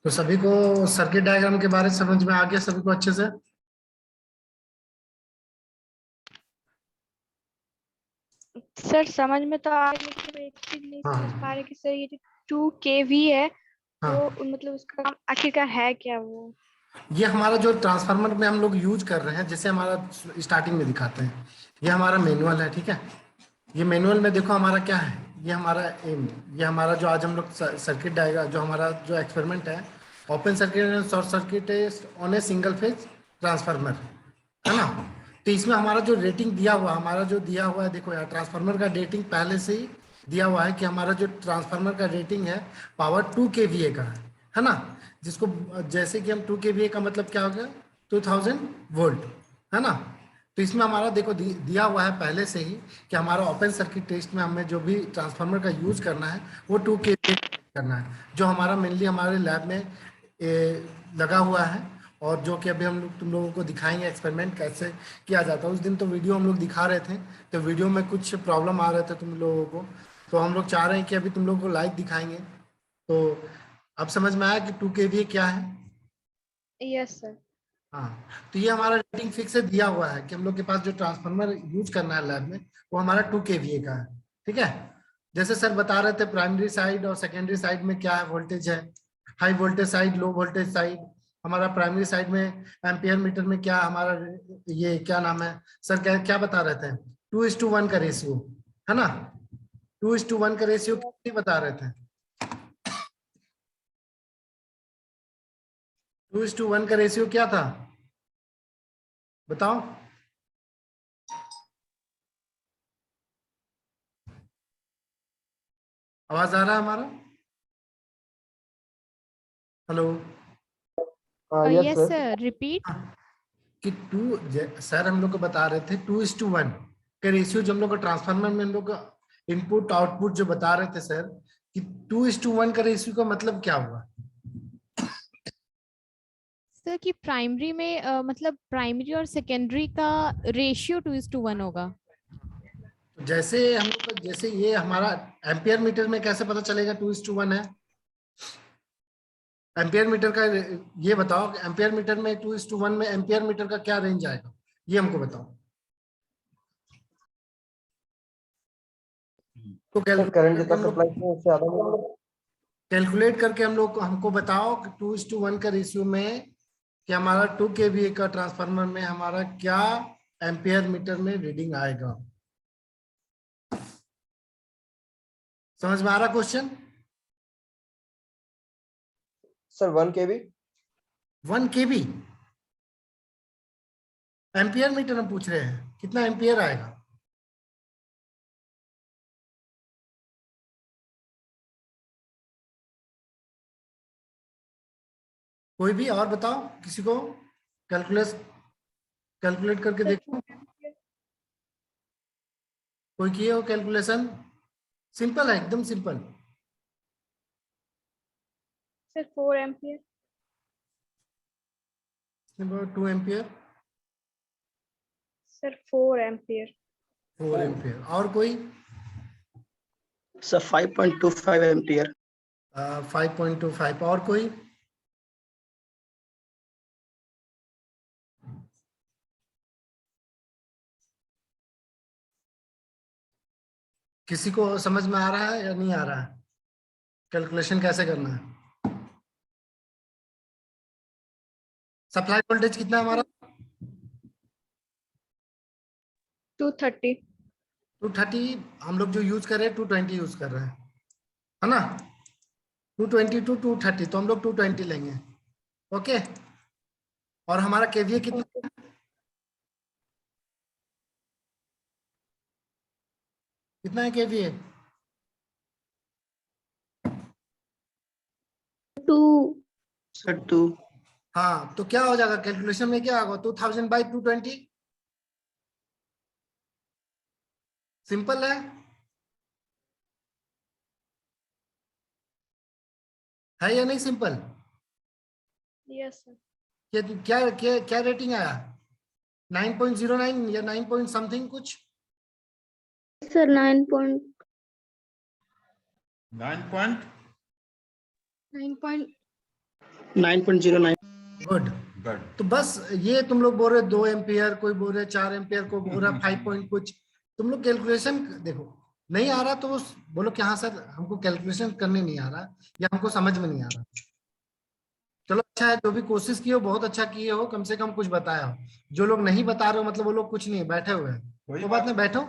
तो सभी को सर्किट डायग्राम के बारे में समझ में आ गया सभी को अच्छे से? सर समझ में तो आ रही है, लेकिन एक चीज नहीं समझ पा हाँ रहे कि सर ये जो 2 kV है हाँ, वो मतलब उसका काम आखिरकार है क्या वो? ये हमारा जो ट्रांसफार्मर में हम लोग यूज कर रहे हैं, जैसे हमारा स्टार्टिंग में दिखाते हैं, ये हमारा मैनुअल है, ठीक है। ये मैनुअल में देखो हमारा क्या है, ये हमारा एम, ये हमारा जो आज हम लोग सर्किट डायग्राम, जो हमारा जो एक्सपेरिमेंट है, open circuit and short circuit test on a single phase transformer, है ना। तो इसमें हमारा जो रेटिंग दिया हुआ, हमारा जो दिया हुआ है, देखो यार, ट्रांसफार्मर का रेटिंग पहले से ही दिया हुआ है कि हमारा जो ट्रांसफार्मर का रेटिंग है पावर 2 kVA का है ना। जिसको जैसे कि हम 2 kVA का मतलब क्या हो गया, 2000 वोल्ट, है ना। तो इसमें हमारा देखो दिया हुआ है पहले से ही कि हमारा ओपन सर्किट टेस्ट में हमें जो भी ट्रांसफार्मर का यूज करना है वो 2 kVA करना है, जो हमारा मेनली हमारे लैब में लगा हुआ है। और जो कि अभी हम लोग तुम लोगों को दिखाएंगे एक्सपेरिमेंट कैसे किया जाता है। उस दिन तो वीडियो हम लोग दिखा रहे थे, तो वीडियो में कुछ प्रॉब्लम आ रहे थे तुम लोगों को, तो हम लोग चाह रहे हैं कि अभी तुम लोगों को लाइव दिखाएंगे। तो अब समझ में आया कि 2 kVA क्या है? Yes sir. हाँ, तो ये हमारा रेटिंग फिक्स से दिया हुआ है कि हम लोग के पास जो ट्रांसफार्मर यूज करना है लैब में वो हमारा 2 kVA का है, ठीक है। जैसे सर बता रहे थे प्राइमरी साइड और सेकेंडरी साइड में क्या है वोल्टेज है, high voltage side, low voltage side. हमारा प्राइमरी साइड में एम्पियर मीटर में क्या हमारा, ये क्या नाम है सर, क्या क्या बता रहे थे, 2:1 का रेशियो, है ना। 2:1 का रेशियो कितनी बता रहे थे? 2:1 का रेशियो क्या था बताओ? आवाज आ रहा है हमारा? Hello. Yes yes sir. Sir, repeat. कि सर हम लोग को बता रहे थे 2:1 का रेशियो, जो हम लोग को ट्रांसफार्मर में हम लोग का इनपुट आउटपुट जो बता रहे थे सर, कि 2:1 का रेशियो का मतलब क्या हुआ? सर कि प्राइमरी में मतलब प्राइमरी और सेकेंडरी का रेशियो 2:1 होगा। तो जैसे हम लोग का, जैसे ये हमारा एम्पियर मीटर में कैसे पता चलेगा 2:1 है? एम्पियर मीटर का ये बताओ, एम्पियर मीटर में 2:1 में एम्पियर मीटर का क्या रेंज आएगा, ये हमको बताओ। तो सर करंट जितना सप्लाई है उससे ज्यादा नहीं। कैलकुलेट करके हम लोग को हमको बताओ कि 2:1 का रेशियो में कि हमारा 2 kVA का ट्रांसफार्मर में हमारा क्या एम्पियर मीटर में रीडिंग आएगा। समझ में आ रहा question? Sir 1 kV। 1 kV ampere meter हम पूछ रहे हैं, कितना एम्पियर आएगा? कोई भी और बताओ, किसी को कैलकुलेट करके सर देखो। कोई किए हो कैलकुलेशन? सिंपल है, एकदम simple. Sir 4 ampere. 2 ampere. Sir 4 ampere. 4 ampere. और कोई? Sir 5.25 ampere. 5.25। और कोई? किसी को समझ में आ रहा है या नहीं आ रहा है, कैलकुलेशन कैसे करना है? सप्लाई वोल्टेज कितना है हमारा? 230। 230। हम लोग जो यूज कर रहे हैं 220 यूज कर रहे हैं, है ना। 220 टू 230, तो हम लोग 220 लेंगे, ओके। और हमारा केवीए कितना है? कितना है केवीए? 2। सर 2। हाँ, तो क्या हो जाएगा कैलकुलेशन में, क्या होगा 2000/220? सिंपल है या नहीं सिंपल? Yes sir. क्या क्या क्या रेटिंग आया, 9.09 या 9 पॉइंट समथिंग कुछ? Sir 9 point 9 point 9 point 9.09. Good. Good. तो बस ये तुम लोग बोल रहे 2 एम्पियर, कोई बोल रहे 4 एम्पियर, को बोल रहा 5 पॉइंट कुछ। तुम लोग कैलकुलेशन देखो, नहीं आ रहा तो बोलो कि हाँ सर हमको कैलकुलेशन करने नहीं आ रहा या हमको समझ में नहीं आ रहा। चलो अच्छा है, जो भी कोशिश की हो बहुत अच्छा किए हो, कम से कम कुछ बताया हो। जो लोग नहीं बता रहे हो मतलब वो लोग कुछ नहीं बैठे हुए हैं, वही वो बात बात नहीं, बैठो।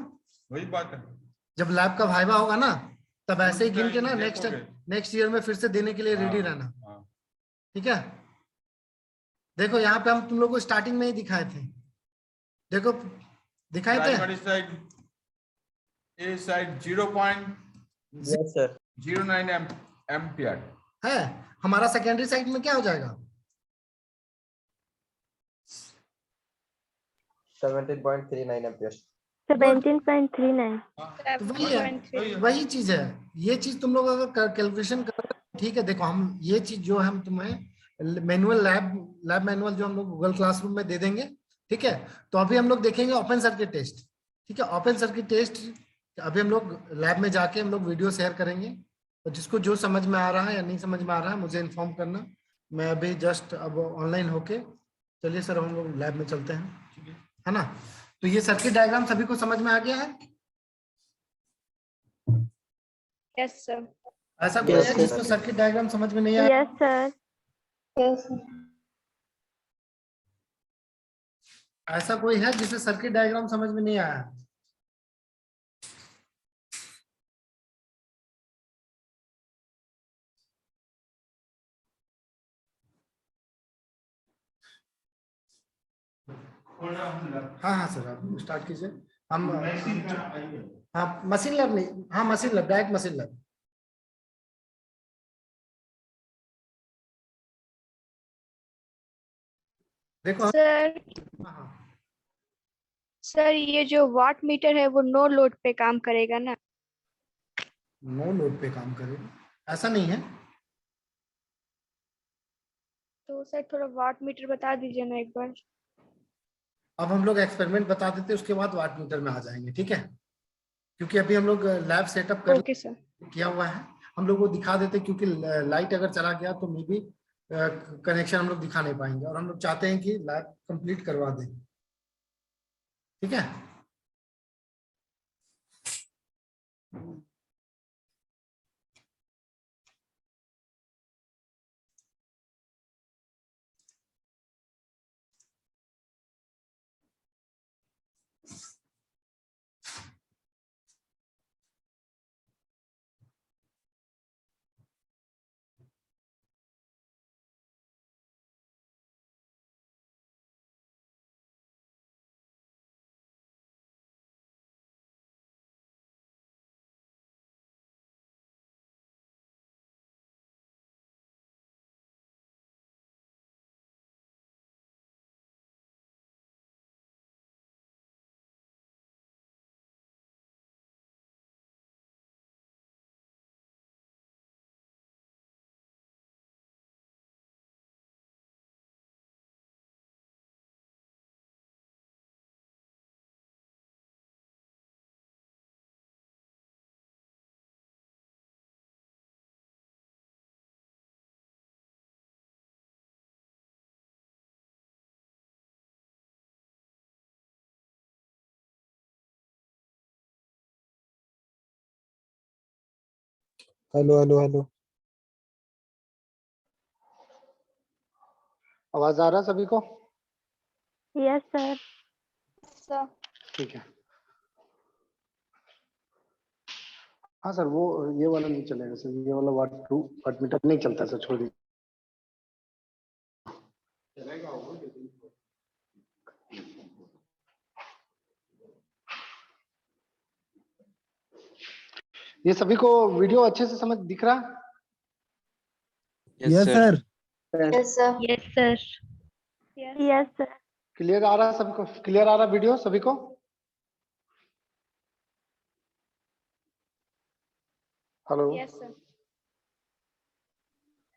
वही बात है। जब लैब का वाइवा होगा ना तब ऐसे ही गिन के ना देखोगे। नेक्स्ट ईयर में फिर से देने के लिए रेडी रहना। हाँ। ठीक है, देखो यहाँ पे हम तुम लोग को स्टार्टिंग में ही दिखाए थे, देखो दिखाए थे। प्राइमरी साइड ए साइड 0.09 यस सर। एम्पियर है, हमारा सेकेंडरी साइड में क्या हो जाएगा? 17.39 एम्पियर। 17.39। तो वही है, वही चीज है। ये चीज तुम लोग अगर कैलकुलेशन कर रहे हो, ठीक है। देखो हम ये चीज जो हम तुम्हें मैनुअल लैब मैनुअल जो हम लोग गूगल क्लासरूम में दे देंगे, ठीक है। तो अभी हम लोग देखेंगे ओपन सर्किट टेस्ट, ठीक है। ओपन सर्किट टेस्ट अभी हम लोग लैब में जाके हम लोग वीडियो शेयर करेंगे, और जिसको जो समझ में आ रहा है या नहीं समझ में आ रहा है मुझे इन्फॉर्म करना। मैं अभी जस्ट अब ऑनलाइन होके, चलिए सर हम लोग लैब में चलते हैं, है ना। तो ये सर्किट डायग्राम सभी को समझ में आ गया है? Yes sir. ऐसा कोई Yes, है sir. जिसको सर्किट डायग्राम समझ में नहीं आया? Yes sir. ऐसा कोई है जिसे सर्किट डायग्राम समझ में नहीं आया? हाँ हाँ सर आप स्टार्ट कीजिए। हम हाँ मशीन लैब नहीं, हाँ machine lab, direct machine lab. देखो सर हाँ हाँ सर ये जो वाट मीटर है वो नो लोड पे काम करेगा ना? नो लोड पे काम करेगा, ऐसा नहीं है। तो सर थोड़ा वाट मीटर बता दीजिए ना एक बार। अब हम लोग एक्सपेरिमेंट बता देते उसके बाद वाट मीटर में आ जाएंगे, ठीक है। क्योंकि अभी हम लोग लैब सेटअप कर ओके सर। किया हुआ है, हम लोग वो दिखा देते, क्योंकि लाइट अगर चला गया तो मे बी कनेक्शन हम लोग दिखा नहीं पाएंगे, और हम लोग चाहते हैं कि लैब कंप्लीट करवा दें, ठीक है। हेलो हेलो हेलो, आवाज आ रहा सभी को? Yes sir. सर ठीक है। हाँ सर, वो ये वाला नहीं चलेगा सर, ये वाला वाट मीटर नहीं चलता सर, छोड़ दीजिए। ये सभी को वीडियो अच्छे से समझ दिख रहा है? Yes sir. Yes sir. Yes sir. Yes sir. Clear आ रहा है सबको? क्लियर आ रहा है वीडियो सभी को? Hello, yes sir.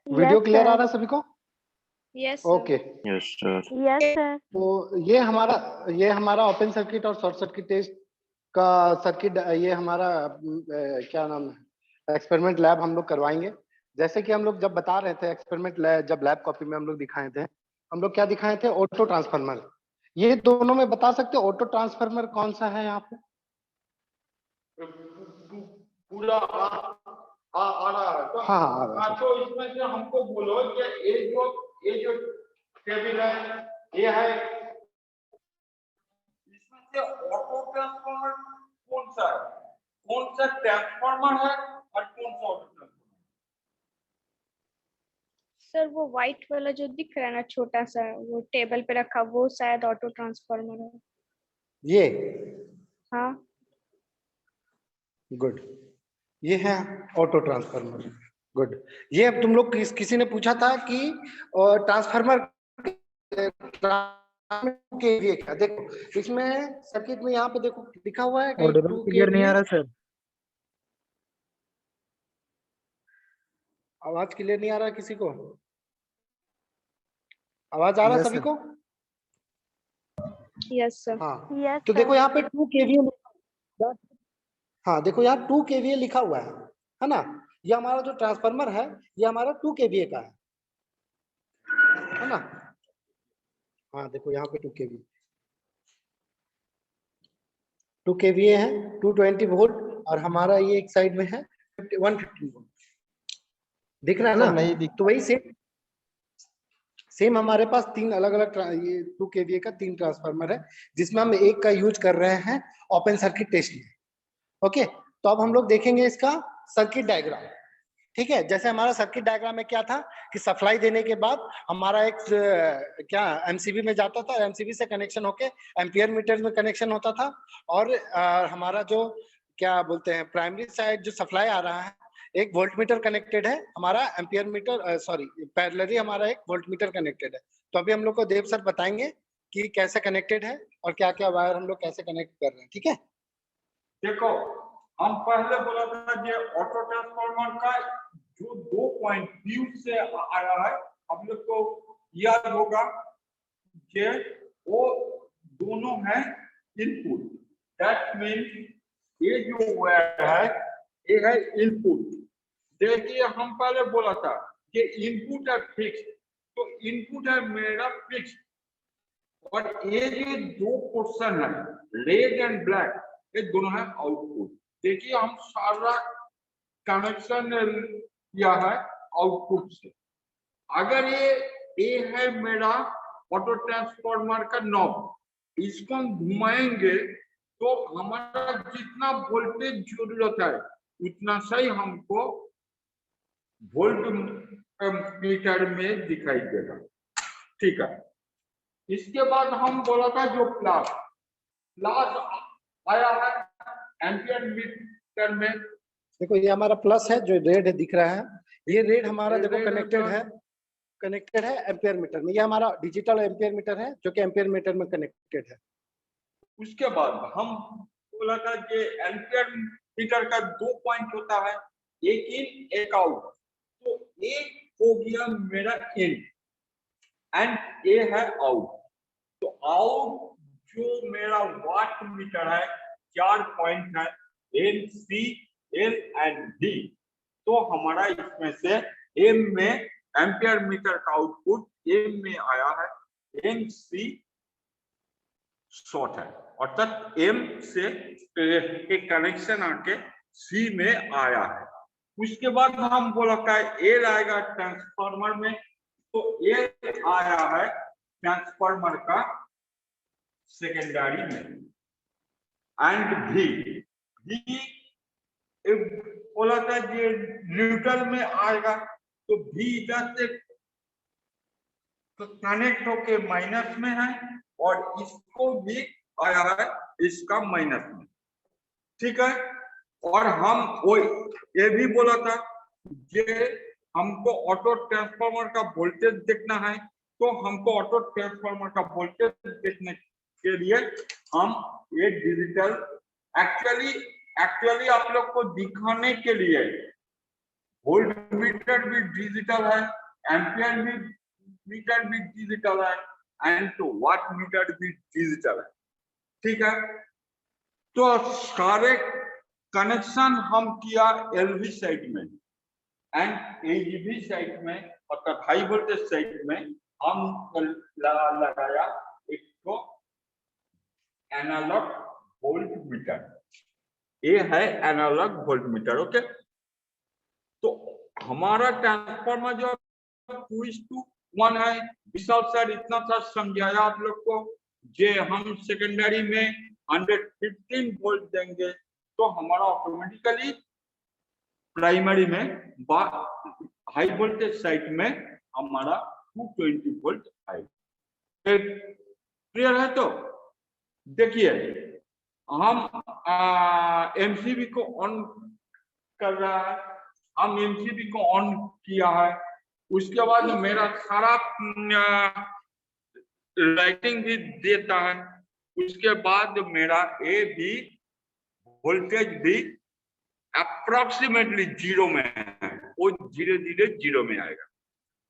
Video clear आ रहा है सभी को? Yes okay. Yes sir. Yes sir. तो ये हमारा ओपन सर्किट और शॉर्ट सर्किट टेस्ट का सर्किट, ये हमारा क्या नाम है, एक्सपेरिमेंट लैब हम लोग करवाएंगे। जैसे कि हम लोग जब बता रहे थे एक्सपेरिमेंट जब लैब कॉपी में हम लोग दिखाए थे, हम लोग क्या दिखाए थे, ऑटो ट्रांसफार्मर। ये दोनों में बता सकते हो ऑटो ट्रांसफार्मर कौन सा है यहाँ पे? पूरा आ रहा है तो हाँ हाँ आ रहा है। तो इसमें से हमको बोलो कि ये जो केबिल है ये है, इसमें से ऑटो ट्रांसफार्मर कौन सा है, कौन सा ट्रांसफार्मर है और कौन सा ऑटो ट्रांसफार्मर? सर वो व्हाइट वाला जो दिख रहा है ना छोटा सा, वो टेबल पे रखा, वो शायद ऑटो ट्रांसफार्मर है। ये हाँ गुड, ये है ऑटो ट्रांसफार्मर। गुड। ये अब तुम लोग किसी ने पूछा था कि ट्रांसफार्मर केवीए का, देखो इसमें सर्किट में यहाँ पे देखो लिखा हुआ है कि 2 क्लियर नहीं आ रहा सर। आवाज क्लियर नहीं आ रहा है किसी को? आवाज आ रहा है सभी को? Yes sir. हाँ तो देखो यहाँ पे 2 केवीए, हाँ देखो यहाँ 2 केवीए लिखा हुआ है ना। ये हमारा जो ट्रांसफार्मर है ये हमारा 2 केवीए का है ना। हाँ देखो यहाँ पे 2 केवीए है, 220 वोल्ट, और हमारा ये एक साइड में है 150 वोल्ट, दिख रहा है ना? नहीं दिख, तो वही सेम हमारे पास 3 अलग अलग ये 2 केवीए का 3 ट्रांसफार्मर है, जिसमें हम एक का यूज कर रहे हैं ओपन सर्किट टेस्ट में। ओके, तो अब हम लोग देखेंगे इसका सर्किट डायग्राम। ठीक है, जैसे हमारा सर्किट डायग्राम में क्या था कि सप्लाई देने के बाद हमारा एक क्या एमसीबी में जाता था, एमसीबी से कनेक्शन होके एम्पियर मीटर में कनेक्शन होता था, और हमारा जो क्या बोलते हैं प्राइमरी साइड जो सप्लाई आ रहा है, एक वोल्ट मीटर कनेक्टेड है, हमारा एम्पियर मीटर सॉरी पैरेलली हमारा एक वोल्ट मीटर कनेक्टेड है। तो अभी हम लोग को देव सर बताएंगे कि कैसे कनेक्टेड है और क्या क्या वायर हम लोग कैसे कनेक्ट कर रहे हैं। ठीक है, देखो हम पहले बोला था कि ऑटो ट्रांसफार्मर का जो 2 पॉइंट व्यू से आया है, हम लोग को याद होगा कि वो दोनों हैं इनपुट। दैट मीन्स ये जो वायर है ये है इनपुट। देखिए हम पहले बोला था कि इनपुट है फिक्स, तो इनपुट है मेरा फिक्स, और ये जो 2 पोर्शन है रेड एंड ब्लैक, ये दोनों है आउटपुट। देखिए हम सारा कनेक्शन किया है आउटपुट से। अगर ये है मेरा ऑटो ट्रांसफार्मर का नॉब, इसको हम घुमाएंगे तो हमारा जितना वोल्टेज जरूरत है उतना सही हमको वोल्ट मीटर में दिखाई देगा। ठीक है, इसके बाद हम बोला था जो प्लस आया है एम्पियर मीटर में। देखो ये हमारा प्लस है जो रेड है दिख रहा है, ये रेड हमारा देखो कनेक्टेड है एम्पियर मीटर में। ये हमारा डिजिटल एम्पियर मीटर है जो कि एम्पियर मीटर में कनेक्टेड है। उसके बाद हम बोला था कि एम्पियर मीटर का 2 पॉइंट होता है, एक इन एक आउट। तो एक हो गया मेरा इन एंड ए है आउट। तो आउट जो मेरा वाट मीटर है 4 पॉइंट है N, C, L and D. तो हमारा इसमें से एम में एम्पियर मीटर का आउटपुट एम में आया है, एन सी शॉर्ट है, अर्थात एम से एक कनेक्शन आके सी में आया है। उसके बाद हम बोला था एल आएगा ट्रांसफार्मर में, तो एल आया है ट्रांसफार्मर का सेकेंडरी में, एंड भी बोला था ये न्यूट्रल में आएगा, तो भी इधर से कनेक्ट होके माइनस में है, और इसको भी आया है इसका माइनस में। ठीक है, और हम वो ये भी बोला था ये हमको ऑटो ट्रांसफार्मर का वोल्टेज देखना है, तो हमको ऑटो ट्रांसफार्मर का वोल्टेज देखने के लिए हम ये डिजिटल एक्चुअली आप लोग को दिखाने के लिए वोल्ट मीटर भी डिजिटल है, एम्पियर भी मीटर भी डिजिटल है, एंड तो वाट मीटर भी डिजिटल है। ठीक है, तो सारे कनेक्शन हम किया एलवी साइड में, एंड एजीबी साइड में अर्थात हाई वोल्टेज साइड में हम लगाया एक तो एनालॉग वोल्ट मीटर। ये है एनालॉग वोल्ट मीटर। ओके, तो हमारा ट्रांसफार्मर जो 2:1 है। विशाल सर इतना सा समझाया आप लोग को, जे हम सेकेंडरी में 115 वोल्ट देंगे तो हमारा ऑटोमेटिकली प्राइमरी में हाई वोल्टेज साइड में हमारा 220 वोल्ट आएगा। क्लियर है? तो देखिए हम एमसीबी को ऑन कर रहा है, हम एमसीबी को ऑन किया है, उसके बाद मेरा सारा लाइटिंग भी देता है, उसके बाद मेरा ए भी वोल्टेज भी अप्रोक्सीमेटली 0 में है, वो धीरे धीरे 0 में आएगा।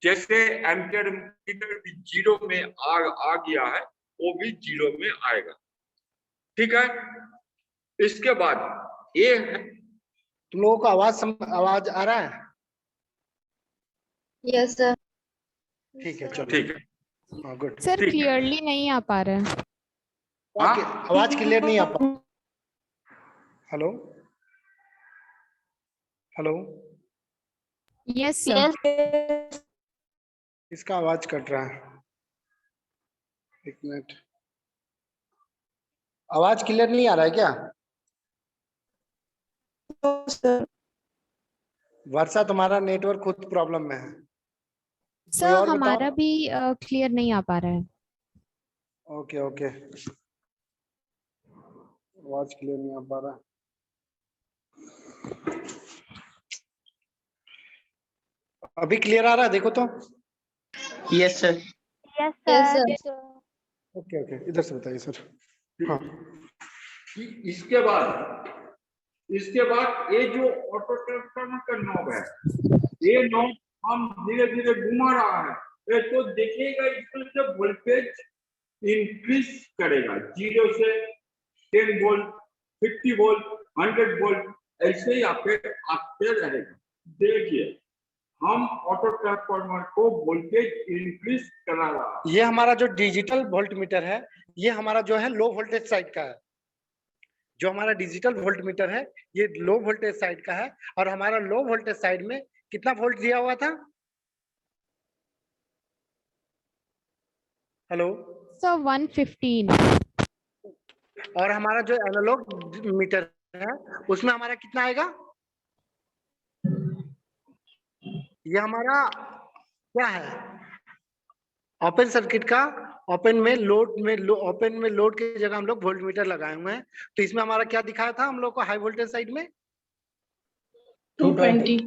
जैसे एम्पियर मीटर भी 0 में आ गया है, वो भी 0 में आएगा। ठीक है, इसके बाद ये तुम लोगों को आवाज आ रहा है? Yes sir. ठीक है, चलो ठीक है। हाँ, गुड। सर ठीक है। क्लियरली नहीं आ पा रहा है। आवाज क्लियर नहीं आ पा। Hello hello, yes sir. इसका आवाज कट रहा है, एक मिनट। आवाज क्लियर नहीं आ रहा है क्या? वर्षा, तुम्हारा नेटवर्क खुद प्रॉब्लम में है। सर और बताओ। हमारा भी क्लियर नहीं आ पा रहा है। ओके ओके, आवाज क्लियर नहीं आ पा रहा। अभी क्लियर आ रहा है? देखो तो। Yes sir. Yes sir. Okay okay, इधर से बताइए सर। हाँ, इसके बाद ये जो ऑटो ट्रांसफार्मर का नॉब है, ये नॉब हम धीरे धीरे घुमा रहा है, ये तो देखिएगा इसमें से वोल्टेज इंक्रीज करेगा 0 से 10 वोल्ट, 50 वोल्ट, 100 वोल्ट, ऐसे ही आते रहेगा। देखिए हम ऑटो ट्रांसफार्मर को वोल्टेज इंक्रीज करा रहा है। ये हमारा जो डिजिटल वोल्ट मीटर है, ये हमारा जो है लो वोल्टेज साइड का है। जो हमारा डिजिटल वोल्ट मीटर है, ये लो वोल्टेज साइड का है। और हमारा लो वोल्टेज साइड में कितना वोल्ट दिया हुआ था? हेलो। सर 115। और हमारा जो एनालॉग मीटर है, उसमें हमारा कितना आएगा? ये हमारा क्या है? ओपन सर्किट का ओपन में लोड की जगह हम लोग वोल्ट मीटर लगाए हुए हैं। तो इसमें हमारा क्या दिखाया था हम लोग को हाई वोल्टेज साइड में? 220।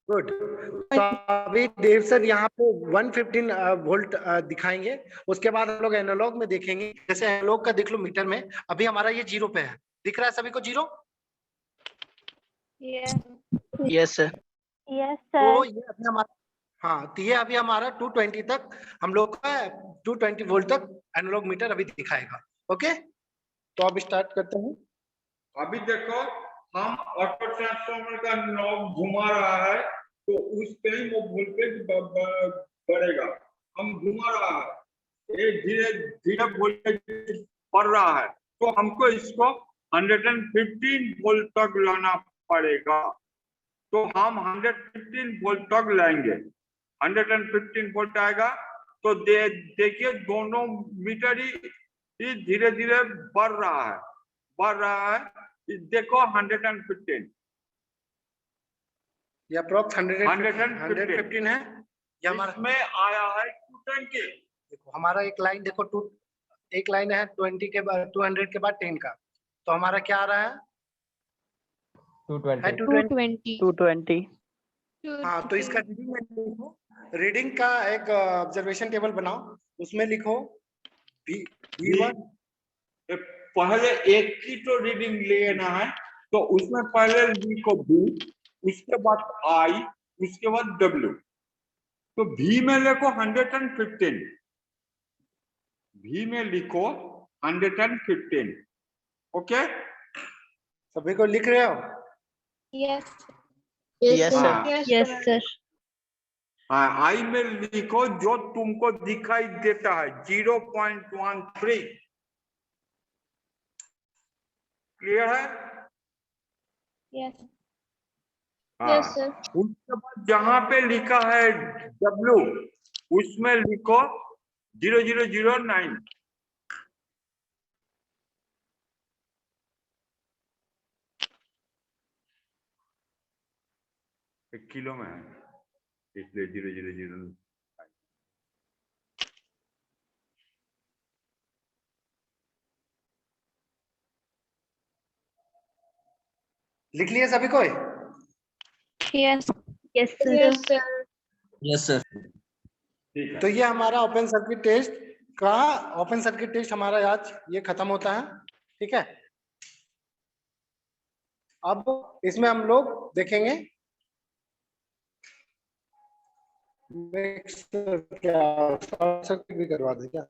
गुड। तो अभी देव सर यहाँ पे 115 वोल्ट दिखाएंगे। उसके बाद हम लोग एनालॉग में देखेंगे। जैसे एनालॉग का देख लो मीटर में, अभी हमारा ये 0 पे है। दिख रहा है सभी को 0? Yes sir. तो ये अभी हमारा, हाँ, तो ये अभी हमारा 220 तक हम लोग का 220 वोल्ट तक एनालॉग मीटर अभी दिखाएगा। ओके, तो अब स्टार्ट करते हैं। अभी देखो हम ऑटो ट्रांसफार्मर का नॉब घुमा रहा है, तो उस टाइम वो वोल्टेज बढ़ेगा। हम घुमा रहा है, ये धीरे धीरे वोल्टेज बढ़ रहा है, तो हमको इसको 115 वोल्ट तक लाना पड़ेगा। तो हम 115 वोल्ट तक लाएंगे। 115 वोल्ट आएगा तो देखिए दोनों मीटर ही धीरे धीरे बढ़ रहा है। देखो 115, ये अप्रोक्स 115 है। ये हमारा इसमें आया है 220। देखो हमारा एक लाइन देखो, एक लाइन है 20 के बाद 200 के बाद 10 का, तो हमारा क्या आ रहा है? 220। 220। हाँ, तो इसका रीडिंग में लिखो, रीडिंग का एक ऑब्जर्वेशन टेबल बनाओ, उसमें लिखो V1। पहले एक की तो रीडिंग लेना है, तो उसमें पहले लिखो V, उसके बाद I, उसके बाद W। तो V में लिखो 115, V में लिखो 115। ओके, सभी को लिख रहे हो? Yes. Yes, sir. Yes, sir. हाँ, आई में लिखो जो तुमको दिखाई देता है 0.13। क्लियर है? Yes. हाँ। Yes, sir. उसके बाद जहां पे लिखा है W, उसमें लिखो 0009। एक किलो में है, इसलिए 0009। लिख लिए सभी को? Yes. Yes, sir. Yes, sir. Yes, sir. ठीक है। तो ये हमारा ओपन सर्किट टेस्ट का ओपन सर्किट टेस्ट हमारा आज ये खत्म होता है। ठीक है, अब इसमें हम लोग देखेंगे नेक्स्ट क्या शॉर्ट सर्किट भी करवा दे क्या?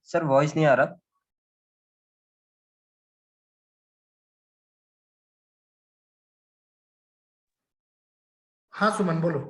सर वॉइस नहीं आ रहा। हाँ सुमन बोलो।